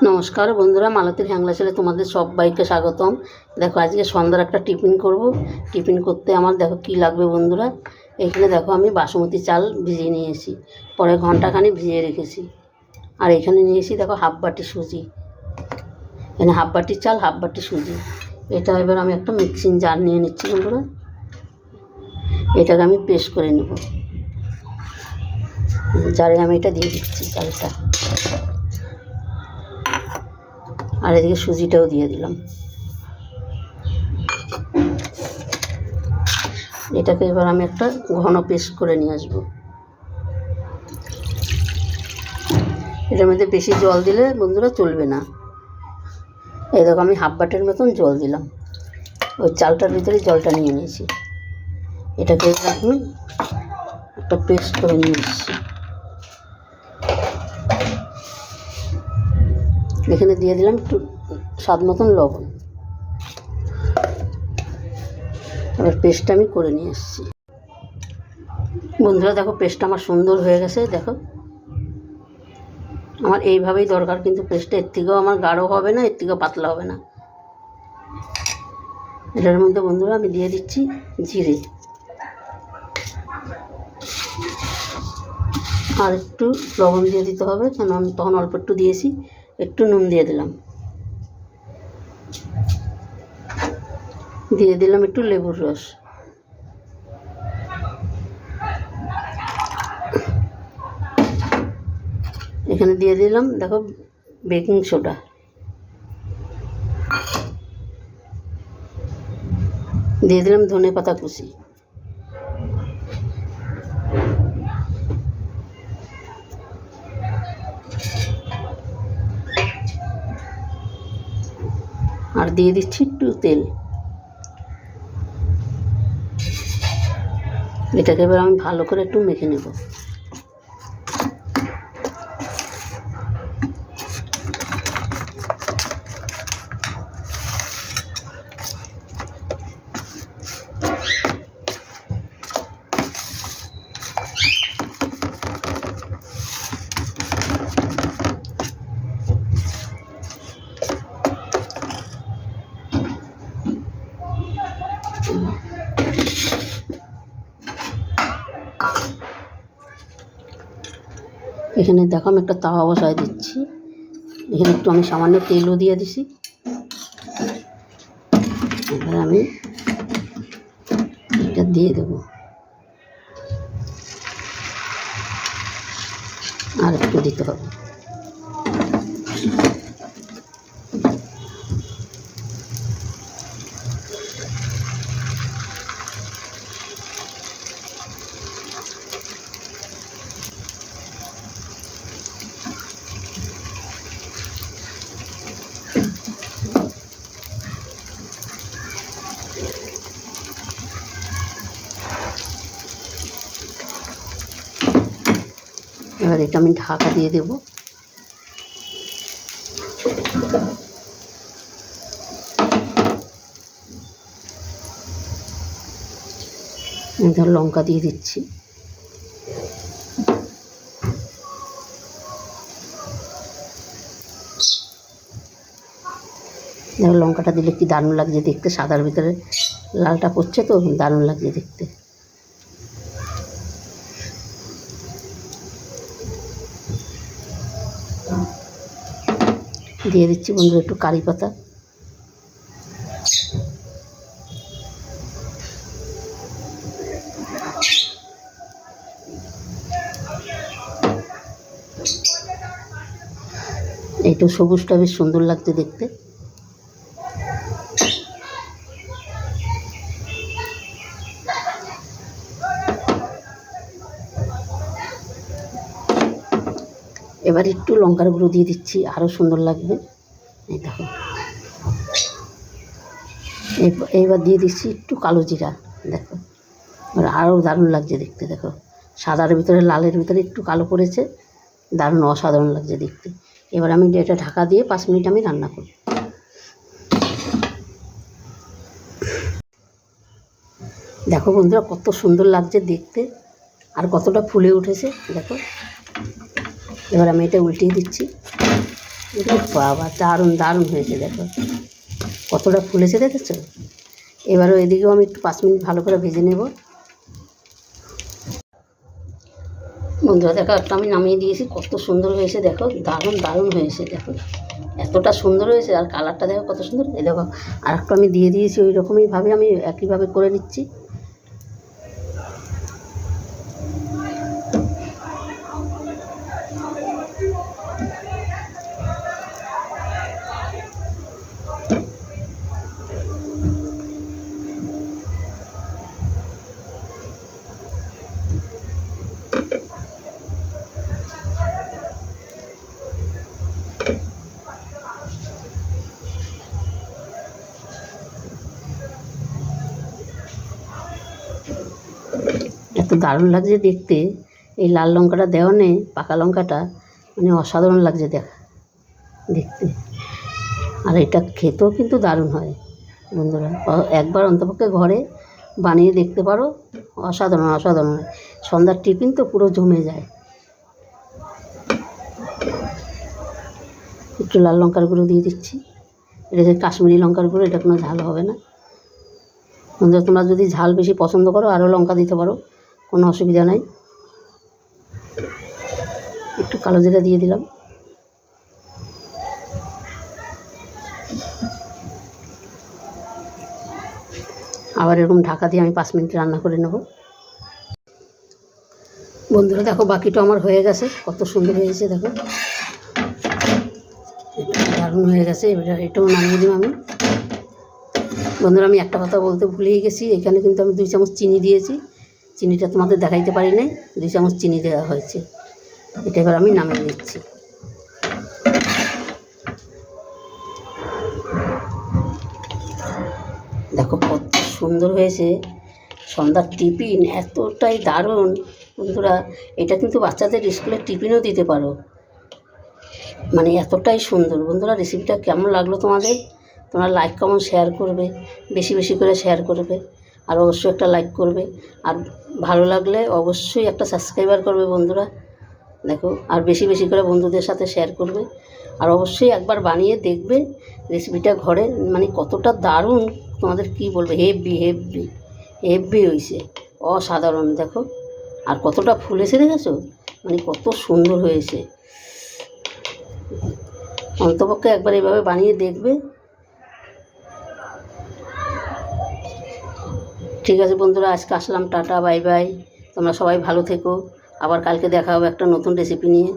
নমস্কার বন্ধুরা, মালতীর হ্যাংলা ছেলে তোমাদের সবাইকে স্বাগতম। দেখো আজকে সন্ধ্যার একটা টিফিন করব। টিফিন করতে আমার দেখো কি লাগবে বন্ধুরা। এখানে দেখো আমি বাসমতি চাল ভিজিয়ে নিয়েছি, পরে ঘন্টাখানি ভিজিয়ে রেখেছি। আর এখানে নিয়েছি দেখো হাফ বাটি সুজি, এখানে হাফ বাটি চাল হাফ বাটি সুজি। এটা এবার আমি একটা মিক্সিং জার নিয়ে নিচ্ছি বন্ধুরা, এটাকে আমি পেস্ট করে নেব। জারে আমি এটা দিয়ে দিচ্ছি চালটা, আর এদিকে সুজিটাও দিয়ে দিলাম। এটাকে এবার আমি একটা ঘন পেস্ট করে নিয়ে আসবো। এটার মধ্যে বেশি জল দিলে বন্ধুরা চলবে না। এই দেখো আমি হাফ বাটির মতন জল দিলাম, ওই চালটার ভিতরে জলটা নিয়ে নিয়েছি। এটাকে আমি একটা পেস্ট করে নিয়ে এসেছি। এখানে দিয়ে দিলাম একটু স্বাদ মতন লবণ। এবার পেস্টটা আমি করে নিয়ে এসেছি বন্ধুরা। দেখো পেস্টটা আমার সুন্দর হয়ে গেছে। দেখো আমার এইভাবেই দরকার, কিন্তু পেস্টটা এর থেকেও আমার গাঢ় হবে না, এর থেকেও পাতলা হবে না। এটার মধ্যে বন্ধুরা আমি দিয়ে দিচ্ছি জিরে, আর একটু লবণ দিয়ে দিতে হবে, কারণ আমি তখন অল্প একটু দিয়েছি। একটু নুন দিয়ে দিলাম, দিয়ে দিলাম একটু লেবুর রস। এখানে দিয়ে দিলাম দেখো বেকিং সোডা, দিয়ে দিলাম ধনে পাতা কুচি, আর দিয়ে দিচ্ছি একটু তেল। এটাকে এবার আমি ভালো করে একটু মেখে নেব। এখানে দেখো আমি একটা তাওয়া বসায় দিচ্ছি, এখানে একটু আমি সামান্য তেলও দিয়ে দিছি। এবার আমি এটা দিয়ে দেবো, আর একটু দিতে হবে। এবার এটা আমি ঢাকা দিয়ে দেব। ধর লঙ্কা দিয়ে দিচ্ছি, দেখো লঙ্কাটা দিলে কি দারুণ লাগছে দেখতে, সাদার ভিতরে লালটা পড়ছে তো দারুণ লাগছে দেখতে। দিয়ে দিচ্ছি বন্ধুরা একটু কারি পাতা, এইটা সবুজটা বেশ সুন্দর লাগছে দেখতে। এবার একটু লঙ্কার গুঁড়ো দিয়ে দিচ্ছি, আরও সুন্দর লাগবে। এই দেখো এইবার দিয়ে দিচ্ছি একটু কালো জিরা। দেখো এবার আরও দারুণ লাগছে দেখতে। দেখো সাদার ভিতরে লালের ভিতরে একটু কালো পড়েছে, দারুণ অসাধারণ লাগছে দেখতে। এবার আমি এটা ঢাকা দিয়ে 5 মিনিট আমি রান্না করব। দেখো বন্ধুরা কত সুন্দর লাগছে দেখতে, আর কতটা ফুলে উঠেছে দেখো। এবার আমি এটা উল্টিয়ে দিচ্ছি। বাবা দারুণ দারুণ হয়েছে, দেখো কতটা ফুলেছে দেখেছো। এবারও এদিকেও আমি একটু 5 মিনিট ভালো করে ভেজে নেব। বন্ধুরা দেখো একটা আমি নামিয়ে দিয়েছি, কত সুন্দর হয়েছে দেখো, দারুণ দারুণ হয়েছে দেখো, এতটা সুন্দর হয়েছে। আর কালারটা দেখো কত সুন্দর। এই দেখো আর একটু আমি দিয়ে দিয়েছি, ওই রকমইভাবে আমি একইভাবে করে নিচ্ছি। এত দারুণ লাগছে দেখতে, এই লাল লঙ্কাটা দেওয়া নেই, পাকা লঙ্কাটা মানে অসাধারণ লাগছে দেখতে। আর এটা খেতেও কিন্তু দারুণ হয় বন্ধুরা, একবার অন্তপক্ষে ঘরে বানিয়ে দেখতে পারো, অসাধারণ অসাধারণ হয়। সন্ধ্যার টিফিন তো পুরো জমে যায়। একটু লাল লঙ্কার গুঁড়ো দিয়ে দিচ্ছি, এটা যে কাশ্মীরি লঙ্কার গুঁড়ো, এটা কোনো ঝাল হবে না বন্ধুরা। তোমরা যদি ঝাল বেশি পছন্দ করো আরও লঙ্কা দিতে পারো, কোনো অসুবিধা নাই। একটু কালো জিরা দিয়ে দিলাম। আবার এরকম ঢাকা দিয়ে আমি 5 মিনিট রান্না করে নেব। বন্ধুরা দেখো বাকিটা আমার হয়ে গেছে, কত সুন্দর হয়েছে দেখো, দারুণ হয়ে গেছে। এটাও নামিয়ে দিলাম আমি। বন্ধুরা আমি একটা কথা বলতে ভুলেই গেছি, এখানে কিন্তু আমি 2 চামচ চিনি দিয়েছি, চিনিটা তোমাদের দেখাইতে পারি নাই, 2 চামচ চিনি দেওয়া হয়েছে। এটা এবার আমি নামিয়ে দিচ্ছি। দেখো কত সুন্দর হয়েছে সন্ধ্যার টিফিন, এতটাই দারুণ বন্ধুরা। এটা কিন্তু বাচ্চাদের স্কুলের টিফিনও দিতে পারো, মানে এতটাই সুন্দর। বন্ধুরা রেসিপিটা কেমন লাগলো তোমাদের, তোমরা লাইক কমেন্ট শেয়ার করবে, বেশি বেশি করে শেয়ার করবে, আর অবশ্যই একটা লাইক করবে। আর ভালো লাগলে অবশ্যই একটা সাবস্ক্রাইবার করবে বন্ধুরা দেখো। আর বেশি বেশি করে বন্ধুদের সাথে শেয়ার করবে। আর অবশ্যই একবার বানিয়ে দেখবে রেসিপিটা ঘরে, মানে কতটা দারুণ তোমাদের কি বলবো, হেভি হেভি হেভি হয়েছে, অসাধারণ দেখো। আর কতটা ফুলেছে দেখেছো, মানে কত সুন্দর হয়েছে। অন্তপক্ষে একবার এভাবে বানিয়ে দেখবে। ঠিক আছে বন্ধুরা, আজকে আসলাম, টাটা বাই বাই। তোমরা সবাই ভালো থেকো, আবার কালকে দেখা হবে একটা নতুন রেসিপি নিয়ে।